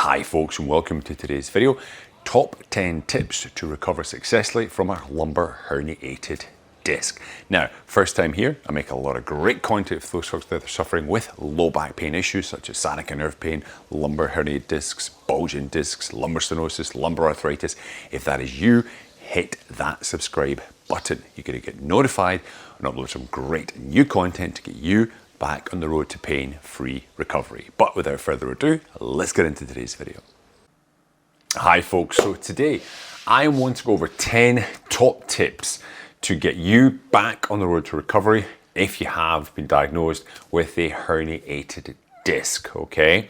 Hi folks, and welcome to today's video. Top 10 tips to recover successfully from a lumbar herniated disc. Now, first time here, I make a lot of great content for those folks that are suffering with low back pain issues such as sciatica nerve pain, lumbar herniated discs, bulging discs, lumbar stenosis, lumbar arthritis. If that is you, hit that subscribe button. You're going to get notified and upload some great new content to get you back on the road to pain-free recovery. But without further ado, let's get into today's video. Hi folks, so today I want to go over 10 top tips to get you back on the road to recovery if you have been diagnosed with a herniated disc, okay?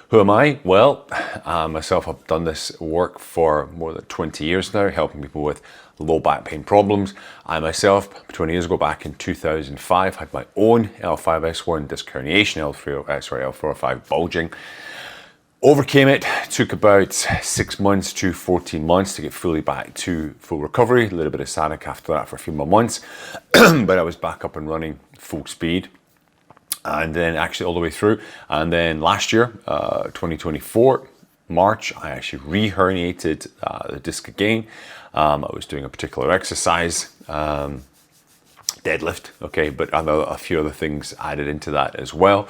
Who am I? Well, myself, I've done this work for more than 20 years now, helping people with low back pain problems. I myself, 20 years ago, back in 2005, had my own L5-S1 disc herniation, L4-5 bulging. Overcame it, took about 6 months to 14 months to get fully back to full recovery. A little bit of sciatica after that for a few more months, but I was back up and running full speed. And then actually all the way through. And then last year, 2024, March, I actually re-herniated the disc again. I was doing a particular exercise, deadlift, okay, but a few other things added into that as well.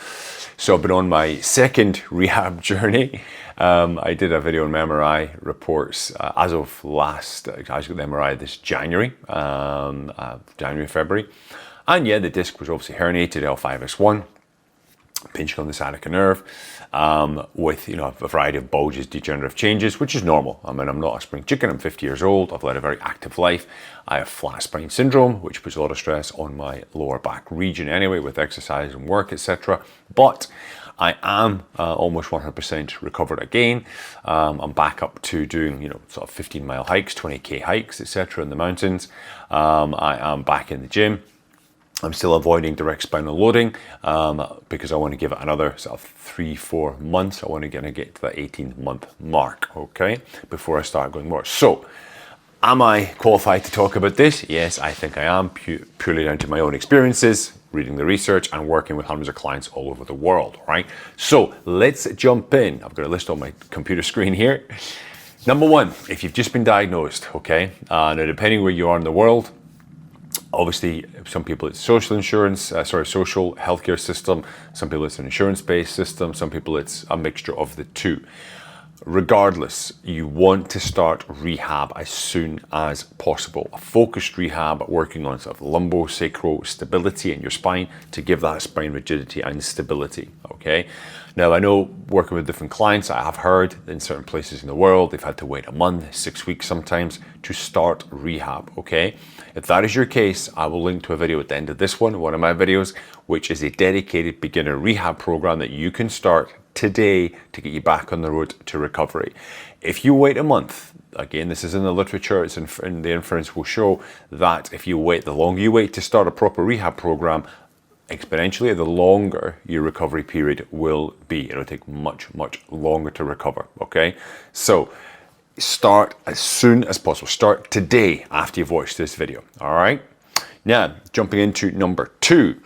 So I've been on my second rehab journey. I did a video on MRI reports as of last, I got the MRI this January, February. And yeah, the disc was obviously herniated, L5-S1, pinching on the sciatica nerve, with a variety of bulges, degenerative changes, which is normal. I mean, I'm not a spring chicken, I'm 50 years old, I've led a very active life. I have flat spine syndrome, which puts a lot of stress on my lower back region anyway, with exercise and work, etc. But I am almost 100% recovered again. I'm back up to doing, sort of 15-mile hikes, 20K hikes, etc. in the mountains. I am back in the gym. I'm still avoiding direct spinal loading because I want to give it another sort of 3-4 months. I want to get to that 18-month mark, okay, before I start going more. So, am I qualified to talk about this? Yes, I think I am, purely down to my own experiences, reading the research and working with hundreds of clients all over the world, right? So, let's jump in. I've got a list on my computer screen here. Number one, if you've just been diagnosed, okay, now depending where you are in the world, obviously, some people it's social healthcare system. Some people it's an insurance-based system. Some people it's a mixture of the two. Regardless, you want to start rehab as soon as possible. A focused rehab working on sort of lumbosacral stability in your spine to give that spine rigidity and stability, okay? Now, I know working with different clients, I have heard in certain places in the world, they've had to wait a month, 6 weeks sometimes to start rehab, okay? If that is your case, I will link to a video at the end of this one of my videos, which is a dedicated beginner rehab program that you can start today to get you back on the road to recovery. If you wait a month, again, this is in the literature, it's in the inference will show that if you wait, the longer you wait to start a proper rehab program, exponentially, the longer your recovery period will be. It'll take much, much longer to recover, okay? So start as soon as possible. Start today after you've watched this video, all right? Now, jumping into number two,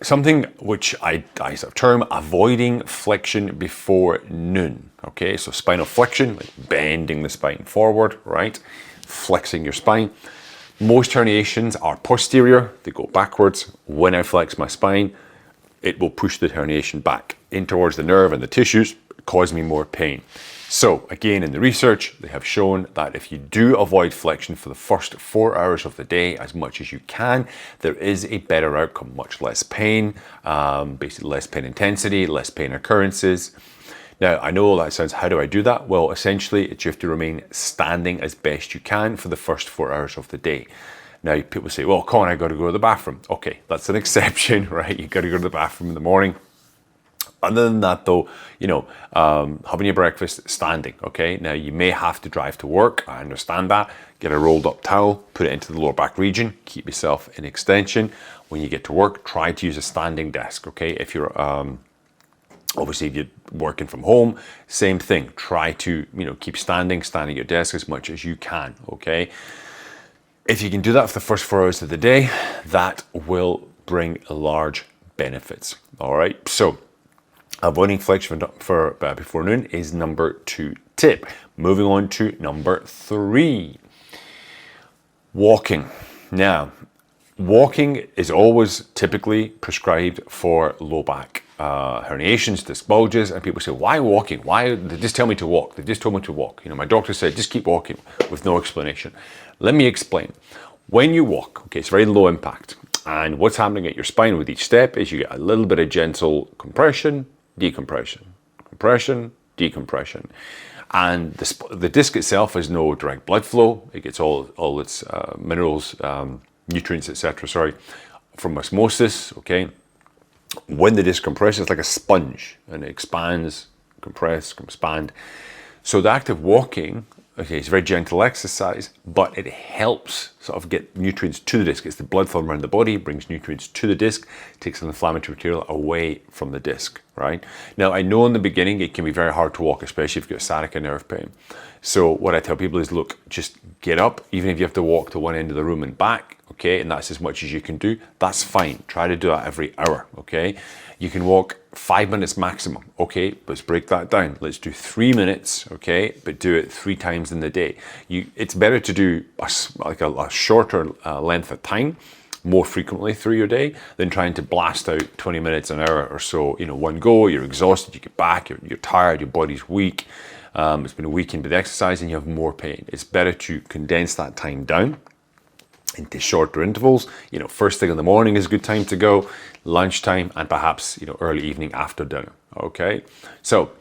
something which I sort of term avoiding flexion before noon, okay? So spinal flexion, like bending the spine forward, right? Flexing your spine. Most herniations are posterior, they go backwards. When I flex my spine, it will push the herniation back in towards the nerve and the tissues, cause me more pain. So again, in the research, they have shown that if you do avoid flexion for the first 4 hours of the day as much as you can, there is a better outcome, much less pain, basically less pain intensity, less pain occurrences. Now, I know that sounds, how do I do that? Well, essentially, you have to remain standing as best you can for the first 4 hours of the day. Now, people say, well, Colin, I got to go to the bathroom. Okay, that's an exception, right? You got to go to the bathroom in the morning. Other than that, though, having your breakfast standing, okay? Now, you may have to drive to work. I understand that. Get a rolled up towel, put it into the lower back region, keep yourself in extension. When you get to work, try to use a standing desk, okay? If you're, obviously, if you're working from home, same thing. Try to, keep standing at your desk as much as you can, okay? If you can do that for the first 4 hours of the day, that will bring large benefits, all right? So, Avoiding flexion for before noon is number 2 tip. Moving on to number 3, walking. Now, walking is always typically prescribed for low back herniations, disc bulges, and people say, why walking? Why? They just tell me to walk. They just told me to walk. My doctor said, just keep walking, with no explanation. Let me explain. When you walk, okay, it's very low impact. And what's happening at your spine with each step is you get a little bit of gentle compression, decompression, compression, decompression. And the disc itself has no direct blood flow. It gets all its minerals, nutrients, etc., from osmosis, okay? When the disc compresses, it's like a sponge, and it expands, compress, expand. So the act of walking, okay, it's a very gentle exercise, but it helps sort of get nutrients to the disc. It's the blood flow around the body, brings nutrients to the disc, takes the inflammatory material away from the disc, right? Now, I know in the beginning it can be very hard to walk, especially if you've got sciatica nerve pain. So what I tell people is, look, just get up, even if you have to walk to one end of the room and back, okay, and that's as much as you can do, that's fine. Try to do that every hour, okay? You can walk 5 minutes maximum, okay? Let's break that down. Let's do 3 minutes, okay? But do it 3 times in the day. It's better to do a shorter length of time more frequently through your day than trying to blast out 20 minutes, an hour or so, one go. You're exhausted, you get back, you're tired, your body's weak. It's been a weekend with exercise and you have more pain. It's better to condense that time down into shorter intervals. First thing in the morning is a good time to go, lunchtime, and perhaps, early evening after dinner, okay? So,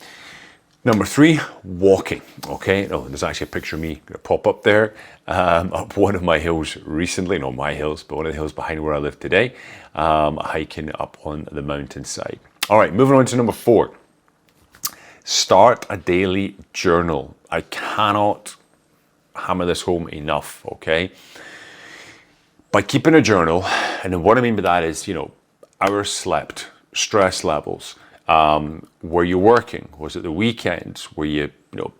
number 3, walking, okay? There's actually a picture of me gonna pop up there, up one of my hills recently, not my hills, but one of the hills behind where I live today, hiking up on the mountainside. All right, moving on to number 4. Start a daily journal. I cannot hammer this home enough, okay? By keeping a journal, and what I mean by that is, hours slept, stress levels, were you working? Was it the weekends? Were you,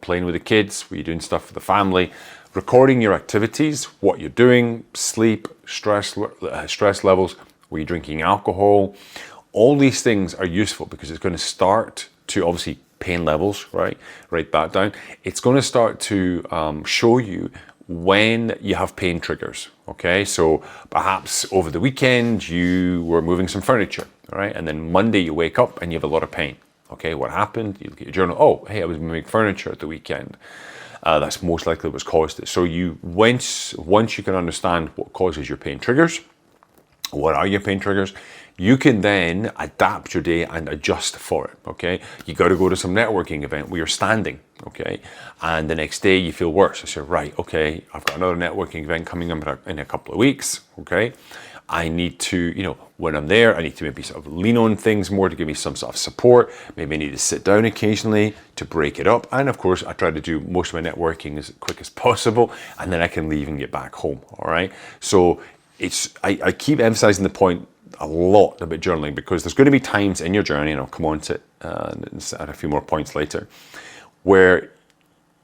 playing with the kids? Were you doing stuff for the family? Recording your activities, what you're doing, sleep, stress levels. Were you drinking alcohol? All these things are useful because it's going to start to, obviously, pain levels, right? Write that down. It's going to start to show you when you have pain triggers, okay? So perhaps over the weekend you were moving some furniture, all right? And then Monday you wake up and you have a lot of pain, okay? What happened? You look at your journal, oh, hey, I was moving furniture at the weekend. That's most likely what's caused it. So once you can understand what causes your pain triggers, what are your pain triggers, you can then adapt your day and adjust for it, okay? You got to go to some networking event where you're standing, okay? And the next day you feel worse. I say, right, okay, I've got another networking event coming up in a couple of weeks, okay? I need to, when I'm there, I need to maybe sort of lean on things more to give me some sort of support. Maybe I need to sit down occasionally to break it up. And of course, I try to do most of my networking as quick as possible, and then I can leave and get back home, all right? So I keep emphasizing the point a lot about journaling because there's going to be times in your journey, and I'll come on to it at a few more points later, where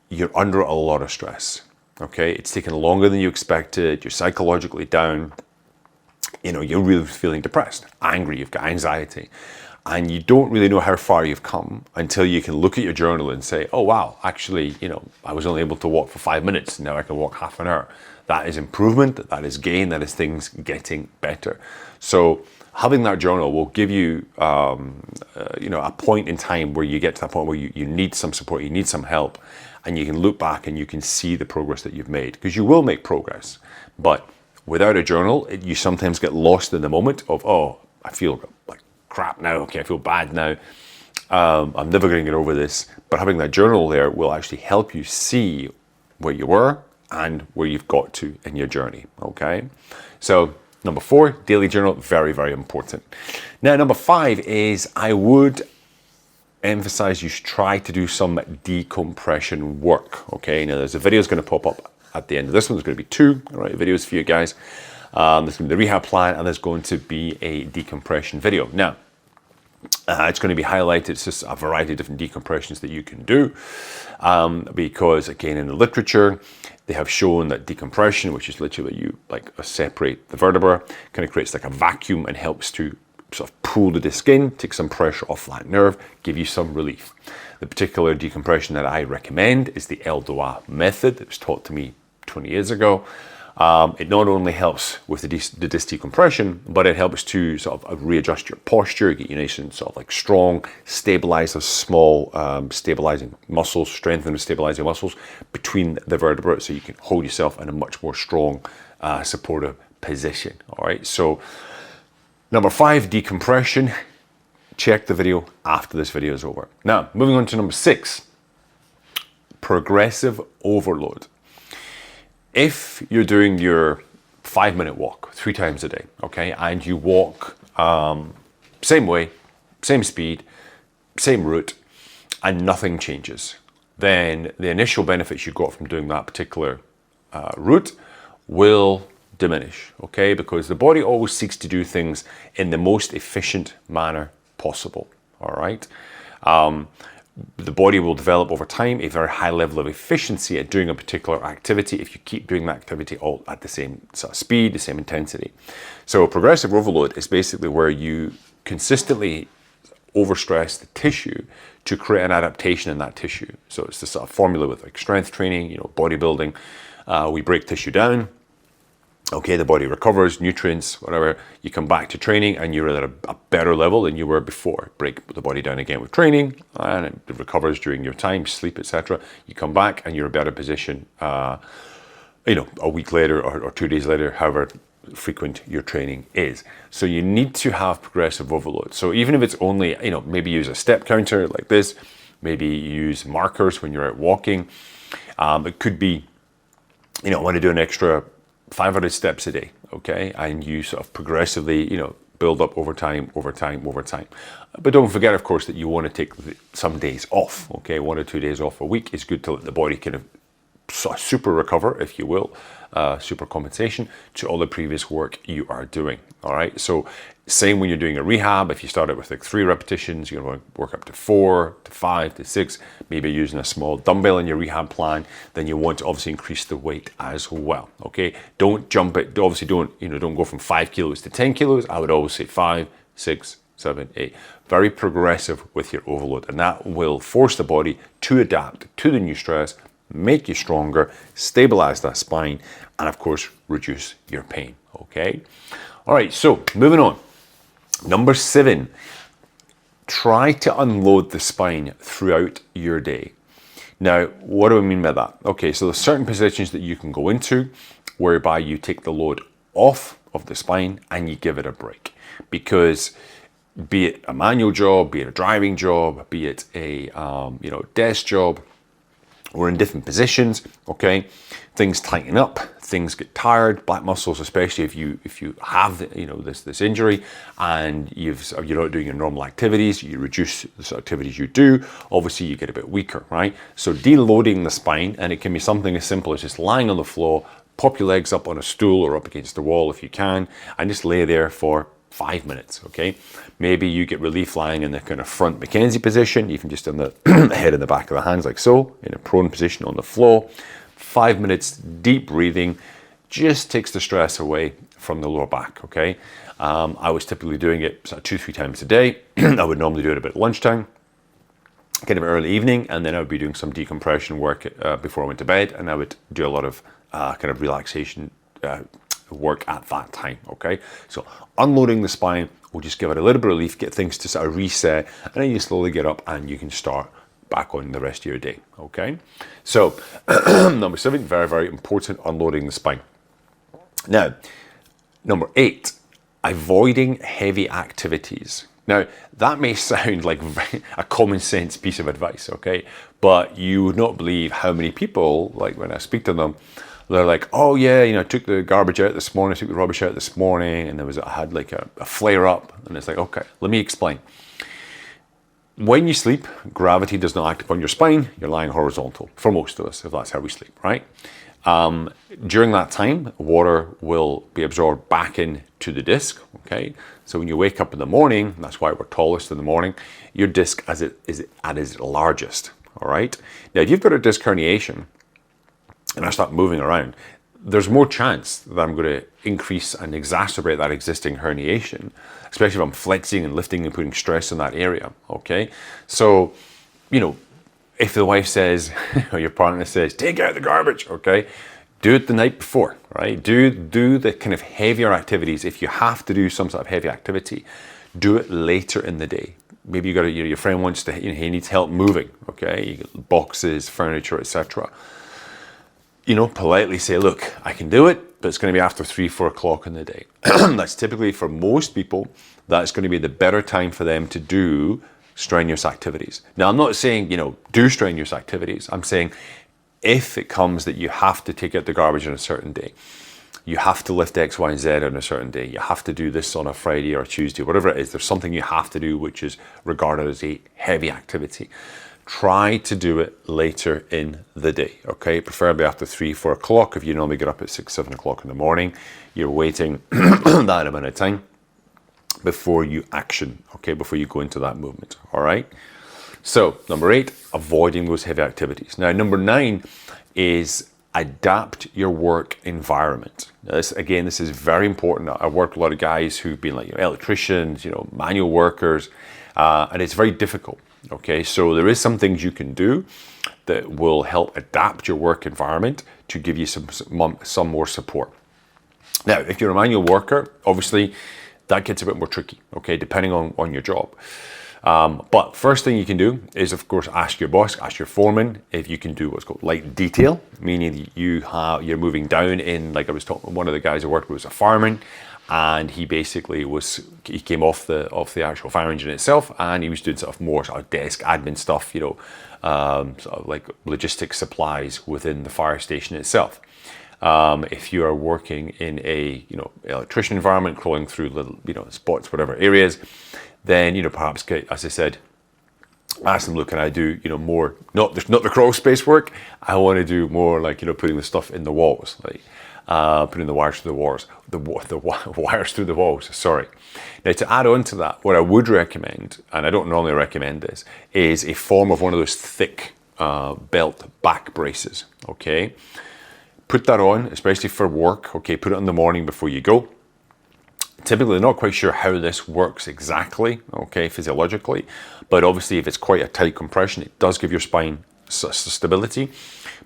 you're under a lot of stress, okay? It's taken longer than you expected, you're psychologically down, you're really feeling depressed, angry, you've got anxiety, and you don't really know how far you've come until you can look at your journal and say, oh wow, actually, I was only able to walk for 5 minutes, now I can walk half an hour. That is improvement, that is gain, that is things getting better. So having that journal will give you, a point in time where you get to that point where you need some support, you need some help, and you can look back and you can see the progress that you've made, because you will make progress. But without a journal, you sometimes get lost in the moment of, oh, I feel like crap now, okay, I feel bad now, I'm never going to get over this. But having that journal there will actually help you see where you were and where you've got to in your journey, okay? So number 4, daily journal, very, very important. Now, number 5 is I would emphasize you should try to do some decompression work, okay? Now, there's a video that's going to pop up at the end of this one. There's going to be 2 videos for you guys. There's going to be the rehab plan, and there's going to be a decompression video. Now, it's going to be highlighted. It's just a variety of different decompressions that you can do because, again, in the literature, they have shown that decompression, which is literally you separate the vertebra, kind of creates like a vacuum and helps to sort of pull the disc in, take some pressure off that nerve, give you some relief. The particular decompression that I recommend is the El Doa method that was taught to me 20 years ago. It not only helps with the disc decompression, but it helps to sort of readjust your posture, get you nice and sort of like strong, stabilize those small stabilizing muscles, strengthen the stabilizing muscles between the vertebrae, so you can hold yourself in a much more strong, supportive position. All right, so number 5, decompression. Check the video after this video is over. Now, moving on to number 6, progressive overload. If you're doing your 5-minute walk 3 times a day, okay, and you walk same way, same speed, same route, and nothing changes, then the initial benefits you got from doing that particular route will diminish, okay, because the body always seeks to do things in the most efficient manner possible, all right? The body will develop over time a very high level of efficiency at doing a particular activity if you keep doing that activity all at the same sort of speed, the same intensity. So progressive overload is basically where you consistently overstress the tissue to create an adaptation in that tissue. So it's the sort of formula with like strength training, you know, bodybuilding. We break tissue down. Okay, the body recovers, nutrients, whatever, you come back to training and you're at a better level than you were before. Break the body down again with training and it recovers during your time, sleep, etc. You come back and you're in a better position, you know, a week later or 2 days later, however frequent your training is. So you need to have progressive overload. So even if it's only, you know, maybe use a step counter like this, maybe use markers when you're out walking. It could be, you know, want to do an extra 500 steps a day, okay? And you sort of progressively, you know, build up over time. But don't forget, of course, that you want to take some days off, okay? 1 or 2 days off a week is good to let the body kind of sort of super recover, if you will, super compensation to all the previous work you are doing, all right? So same when you're doing a rehab, if you start out with like 3 repetitions, you're going to work up to 4, to 5, to 6, maybe using a small dumbbell in your rehab plan, then you want to obviously increase the weight as well, okay? Don't jump it, obviously don't go from 5 kilos to 10 kilos. I would always say 5, 6, 7, 8. Very progressive with your overload, and that will force the body to adapt to the new stress, make you stronger, stabilize that spine, and of course, reduce your pain, okay? All right, so moving on. Number 7, try to unload the spine throughout your day. Now, what do I mean by that? Okay, so there's certain positions that you can go into whereby you take the load off of the spine and you give it a break. Because be it a manual job, be it a driving job, be it a desk job, we're in different positions, okay? Things tighten up, things get tired, back muscles, especially if you have this injury and you're not doing your normal activities, you reduce the activities you do, obviously you get a bit weaker, right? So deloading the spine, and it can be something as simple as just lying on the floor, pop your legs up on a stool or up against the wall if you can, and just lay there for 5 minutes, okay? Maybe you get relief lying in the kind of front Mackenzie position, even just on the head and the back of the hands like so, in a prone position on the floor. 5 minutes deep breathing just takes the stress away from the lower back, okay? I was typically doing it 2-3 times a day. I would normally do it about lunchtime, kind of early evening, and then I would be doing some decompression work before I went to bed, and I would do a lot of kind of relaxation work at that time, okay? So unloading the spine will just give it a little bit of relief, get things to sort of reset, and then you slowly get up and you can start back on the rest of your day, okay? So number 7, very, very important, unloading the spine. Now, number 8, avoiding heavy activities. Now, that may sound like a common sense piece of advice, okay? But you would not believe how many people, like when I speak to them, they're like, oh yeah, I took the garbage out this morning, took the rubbish out this morning, and I had like a flare up, and it's like, okay, let me explain. When you sleep, gravity does not act upon your spine, you're lying horizontal, for most of us, if that's how we sleep, right? During that time, water will be absorbed back into the disc, okay? So when you wake up in the morning, that's why we're tallest in the morning, your disc is at its largest, all right? Now, if you've got a disc herniation, and I start moving around, there's more chance that I'm going to increase and exacerbate that existing herniation, especially if I'm flexing and lifting and putting stress in that area, okay? So, you know, if the wife says, or your partner says, take out the garbage, okay? Do it the night before, right? Do the kind of heavier activities. If you have to do some sort of heavy activity, do it later in the day. Maybe you got your friend wants to, he needs help moving, okay? You get boxes, furniture, etc. You know, politely say, look, I can do it, but it's going to be after 3, 4 o'clock in the day. That's typically, for most people, that's going to be the better time for them to do strenuous activities. Now, I'm not saying, you know, do strenuous activities. I'm saying if it comes that you have to take out the garbage on a certain day, you have to lift X, Y, and Z on a certain day, you have to do this on a Friday or a Tuesday, whatever it is, there's something you have to do which is regarded as a heavy activity. Try to do it later in the day, okay? Preferably after 3, 4 o'clock. If you normally get up at 6, 7 o'clock in the morning, you're waiting that amount of time before you action, okay? Before you go into that movement, all right? So, number 8, avoiding those heavy activities. Now, number 9 is adapt your work environment. Now, this is very important. I work with a lot of guys who've been like, you know, electricians, you know, manual workers, and it's very difficult. Okay, so there is some things you can do that will help adapt your work environment to give you some more support. Now, if you're a manual worker, obviously that gets a bit more tricky, okay, depending on your job. But first thing you can do is, of course, ask your boss, ask your foreman if you can do what's called light detail, meaning you're moving down in, like I was talking, one of the guys I worked with was a fireman, and he basically came off the actual fire engine itself, and he was doing sort of more sort of desk admin stuff, you know, sort of like logistics supplies within the fire station itself. If you are working in a, you know, electrician environment, crawling through little, you know, spots, whatever areas, then, you know, perhaps, as I said, ask them, look, can I do, you know, more, not the crawl space work, I want to do more like, you know, putting the stuff in the walls, like putting the wires through the walls, the wires through the walls, sorry. Now, to add on to that, what I would recommend, and I don't normally recommend this, is a form of one of those thick belt back braces, okay? Put that on, especially for work, okay? Put it in the morning before you go. Typically, not quite sure how this works exactly, okay, physiologically, but obviously if it's quite a tight compression, it does give your spine stability.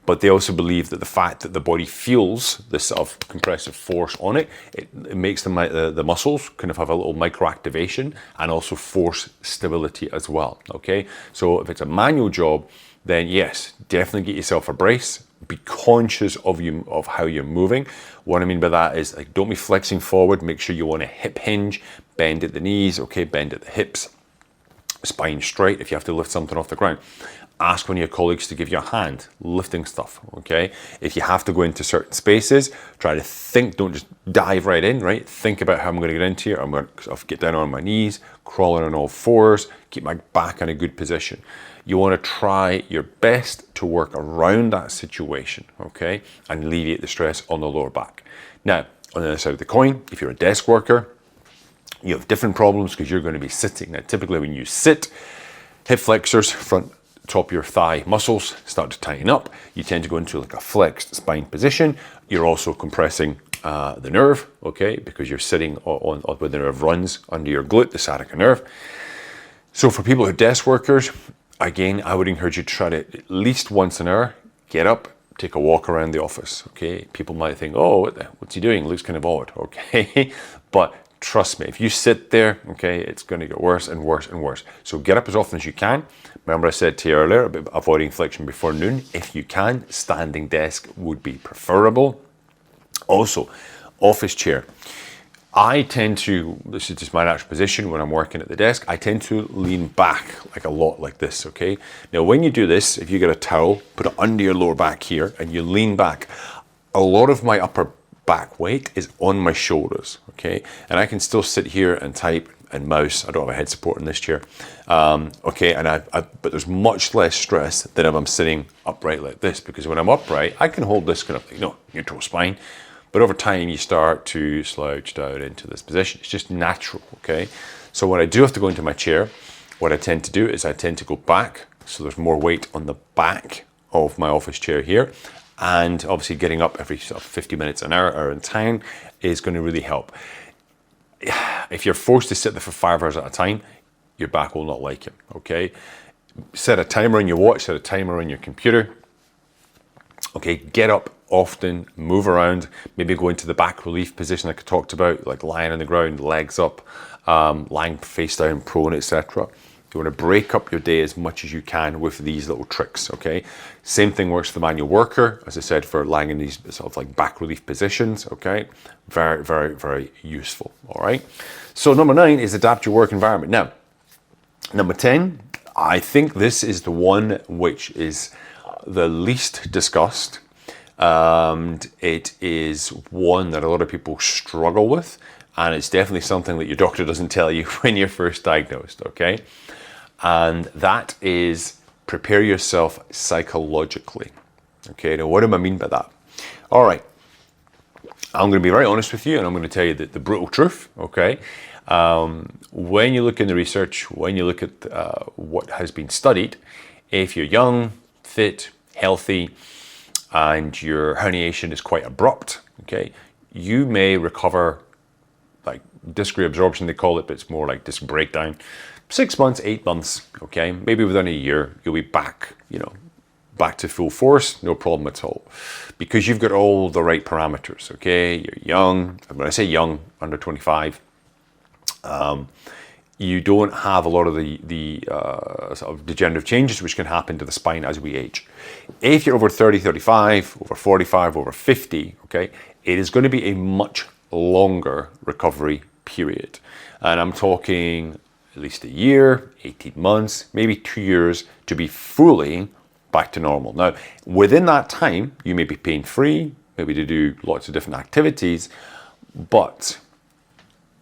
But they also believe that the fact that the body feels this sort of compressive force on it, it makes the muscles kind of have a little micro activation and also force stability as well, okay? So if it's a manual job, then yes, definitely get yourself a brace. Be conscious of how you're moving. What I mean by that is, like, don't be flexing forward. Make sure you want a hip hinge, bend at the knees, okay, bend at the hips, spine straight if you have to lift something off the ground. Ask one of your colleagues to give you a hand lifting stuff, okay? If you have to go into certain spaces, try to think, don't just dive right in, right? Think about how I'm going to get into here. I'm going to sort of get down on my knees, crawling on all fours, keep my back in a good position. You want to try your best to work around that situation, okay? And alleviate the stress on the lower back. Now, on the other side of the coin, if you're a desk worker, you have different problems because you're going to be sitting. Now, typically when you sit, hip flexors, front, top of your thigh muscles start to tighten up. You tend to go into like a flexed spine position. You're also compressing the nerve, okay? Because you're sitting on where the nerve runs under your glute, the sciatica nerve. So for people who are desk workers, again, I would encourage you to try to, at least once an hour, get up, take a walk around the office, okay? People might think, oh, what's he doing? Looks kind of odd, okay? But trust me, if you sit there, okay, it's going to get worse and worse and worse. So get up as often as you can. Remember I said to you earlier about avoiding flexion before noon. If you can, standing desk would be preferable. Also, office chair. I tend to, this is just my natural position when I'm working at the desk, I tend to lean back like a lot like this, okay? Now when you do this, if you get a towel, put it under your lower back here and you lean back, a lot of my upper back weight is on my shoulders, okay? And I can still sit here and type and mouse. I don't have a head support in this chair, okay? And but there's much less stress than if I'm sitting upright like this, because when I'm upright, I can hold this kind of, you know, neutral spine. But over time, you start to slouch down into this position. It's just natural, okay? So when I do have to go into my chair, what I tend to do is I tend to go back, so there's more weight on the back of my office chair here, And obviously getting up every sort of 50 minutes an hour in time is going to really help. If you're forced to sit there for 5 hours at a time, your back will not like it, okay? Set a timer on your watch, set a timer on your computer. Okay, get up often, move around, maybe go into the back relief position like I talked about, like lying on the ground, legs up, lying face down, prone, etc. You want to break up your day as much as you can with these little tricks, okay? Same thing works for the manual worker, as I said, for lying in these sort of like back relief positions, okay? Very, very, very useful, all right? So number 9 is adapt your work environment. Now, number 10, I think this is the one which is the least discussed, and it is one that a lot of people struggle with, and it's definitely something that your doctor doesn't tell you when you're first diagnosed, okay? And that is prepare yourself psychologically. Okay, now what do I mean by that? All right, I'm going to be very honest with you, and I'm going to tell you the brutal truth, okay? When you look in the research, when you look at what has been studied, if you're young, fit, healthy, and your herniation is quite abrupt, okay, you may recover, like disc reabsorption they call it, but it's more like disc breakdown, 6 months, 8 months, okay, maybe within a year, you'll be back, back to full force, no problem at all, because you've got all the right parameters, okay, you're young, and when I say young, under 25, you don't have a lot of the sort of degenerative changes which can happen to the spine as we age. If you're over 30, 35, over 45, over 50, okay, it is going to be a much longer recovery period. And I'm talking at least a year, 18 months, maybe 2 years to be fully back to normal. Now, within that time, you may be pain-free, maybe to do lots of different activities, but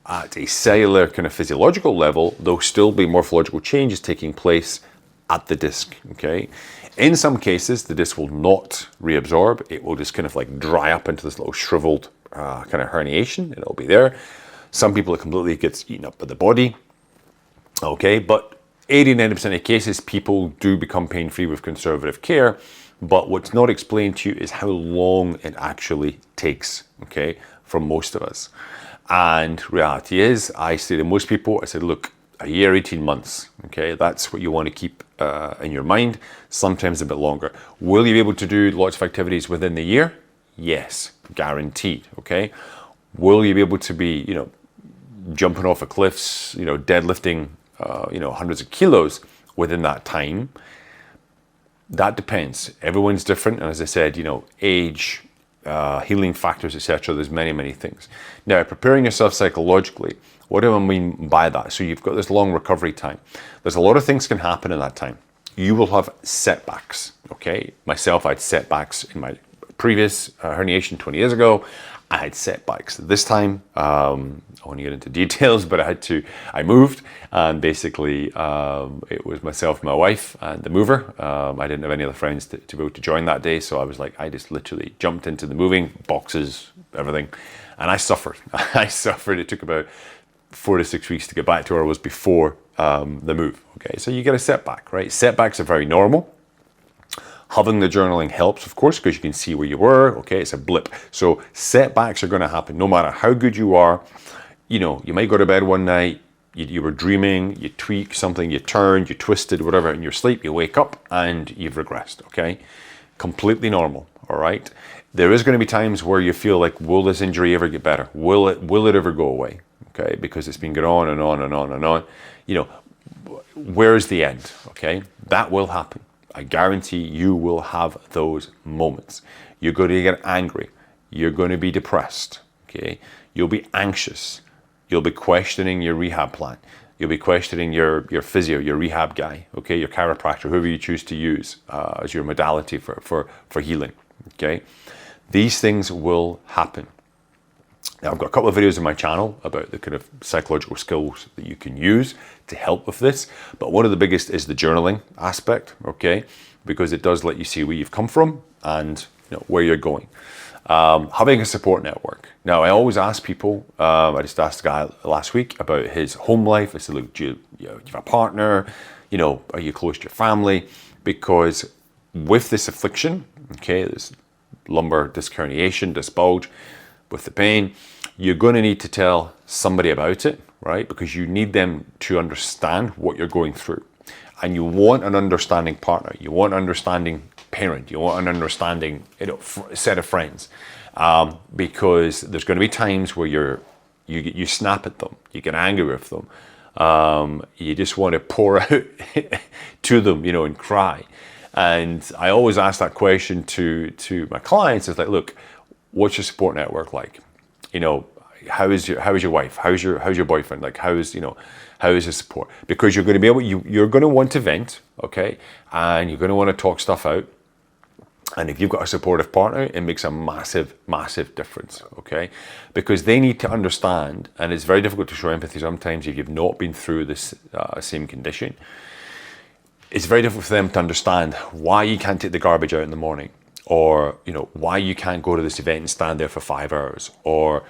at a cellular kind of physiological level, there'll still be morphological changes taking place at the disc, okay? In some cases, the disc will not reabsorb. It will just kind of like dry up into this little shriveled kind of herniation, and it'll be there. Some people, it completely gets eaten up by the body, okay? But 80-90% of cases, people do become pain-free with conservative care, but what's not explained to you is how long it actually takes, okay, for most of us. And reality is, I say to most people, I said, look, a year, 18 months, okay? That's what you want to keep in your mind, sometimes a bit longer. Will you be able to do lots of activities within the year? Yes, guaranteed, okay? Will you be able to be, jumping off of cliffs, deadlifting, hundreds of kilos within that time? That depends. Everyone's different. And as I said, age, healing factors, etc. There's many, many things. Now, preparing yourself psychologically, what do I mean by that? So you've got this long recovery time. There's a lot of things can happen in that time. You will have setbacks, okay? Myself, I had setbacks in my previous herniation 20 years ago. I had setbacks this time. I won't get into details, but I moved, and basically it was myself, my wife, and the mover. I didn't have any other friends to be able to join that day, so I was like, I just literally jumped into the moving, boxes, everything, and I suffered. I suffered. It took about 4 to 6 weeks to get back to where I was before the move. Okay, so you get a setback, right? Setbacks are very normal. Having the journaling helps, of course, because you can see where you were. Okay, it's a blip. So setbacks are going to happen no matter how good you are. You might go to bed one night, you were dreaming, you tweak something, you turned, you twisted, whatever, in your sleep, you wake up and you've regressed, okay? Completely normal, all right? There is going to be times where you feel like, will this injury ever get better? Will it ever go away? Okay, because it's been going on and on and on and on. Where is the end? Okay, that will happen. I guarantee you will have those moments. You're going to get angry. You're going to be depressed. Okay, you'll be anxious. You'll be questioning your rehab plan. You'll be questioning your physio, your rehab guy. Okay, your chiropractor, whoever you choose to use as your modality for healing. Okay, these things will happen. Now, I've got a couple of videos on my channel about the kind of psychological skills that you can use to help with this. But one of the biggest is the journaling aspect, okay? Because it does let you see where you've come from and where you're going. Having a support network. Now, I always ask people, I just asked a guy last week about his home life. I said, look, do you have a partner? Are you close to your family? Because with this affliction, okay, lumbar disc herniation, disc bulge, with the pain, you're going to need to tell somebody about it, right? Because you need them to understand what you're going through. And you want an understanding partner. You want an understanding parent. You want an understanding, set of friends. Because there's going to be times where you snap at them. You get angry with them. You just want to pour out to them, and cry. And I always ask that question to my clients. It's like, look, what's your support network like? How is your wife? How's your boyfriend? Like, how is his support? Because you're going to be you're going to want to vent, okay? And you're going to want to talk stuff out. And if you've got a supportive partner, it makes a massive, massive difference, okay? Because they need to understand, and it's very difficult to show empathy sometimes if you've not been through this same condition. It's very difficult for them to understand why you can't take the garbage out in the morning, or why you can't go to this event and stand there for 5 hours, or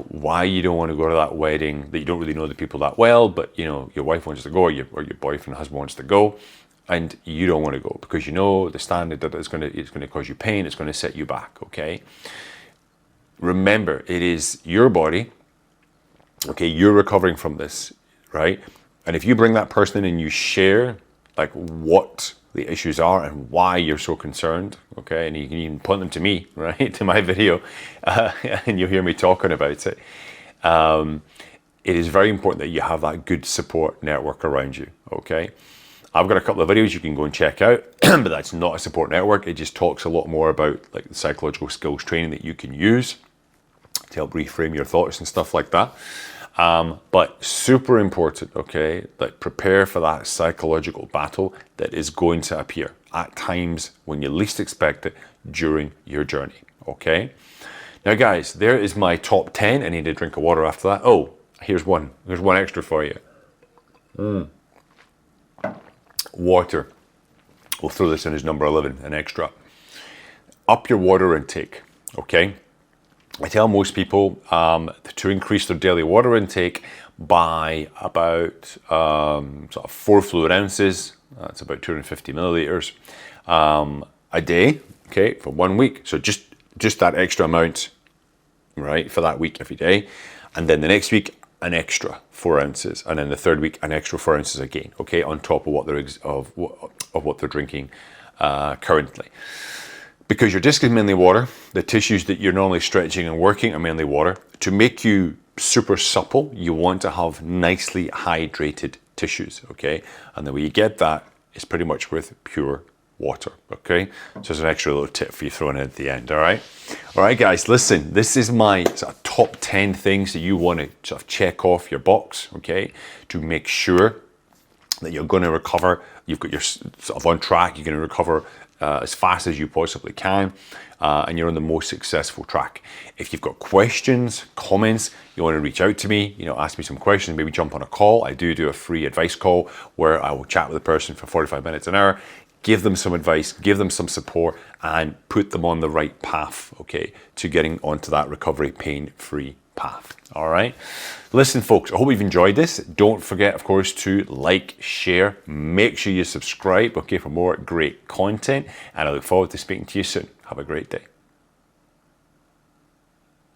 why you don't want to go to that wedding that you don't really know the people that well, but your wife wants to go, or your boyfriend, husband wants to go, and you don't want to go because the standard that it's going to cause you pain, it's going to set you back, okay? Remember, it is your body, okay? You're recovering from this, right? And if you bring that person in and you share like what the issues are and why you're so concerned, okay? And you can even point them to me, right? To my video, and you'll hear me talking about it. It is very important that you have that good support network around you, okay? I've got a couple of videos you can go and check out, but that's not a support network. It just talks a lot more about like the psychological skills training that you can use to help reframe your thoughts and stuff like that. But super important, okay, like prepare for that psychological battle that is going to appear at times when you least expect it during your journey, okay? Now guys, there is my top 10. I need a drink of water after that. Oh, here's one extra for you. Water. We'll throw this in as number 11, an extra. Up your water intake, okay? I tell most people to increase their daily water intake by about sort of 4 fluid ounces. That's about 250 milliliters a day, okay, for 1 week. So just that extra amount, right, for that week every day. And then the next week, an extra 4 ounces, and then the third week an extra 4 ounces again, okay, on top of what they're drinking currently. Because your disc is mainly water, the tissues that you're normally stretching and working are mainly water. To make you super supple, you want to have nicely hydrated tissues, okay? And the way you get that is pretty much with pure water, okay? So there's an extra little tip for you throwing in at the end, all right? All right, guys, listen, this is my sort of top 10 things that you want to sort of check off your box, okay? To make sure that you're going to recover, you've got your sort of on track, you're going to recover as fast as you possibly can, and you're on the most successful track. If you've got questions, comments, you want to reach out to me, ask me some questions, maybe jump on a call. I do a free advice call where I will chat with the person for 45 minutes, an hour, give them some advice, give them some support, and put them on the right path, okay, to getting onto that recovery pain-free path. All right. Listen, folks, I hope you've enjoyed this. Don't forget, of course, to like, share, make sure you subscribe, okay, for more great content. And I look forward to speaking to you soon. Have a great day.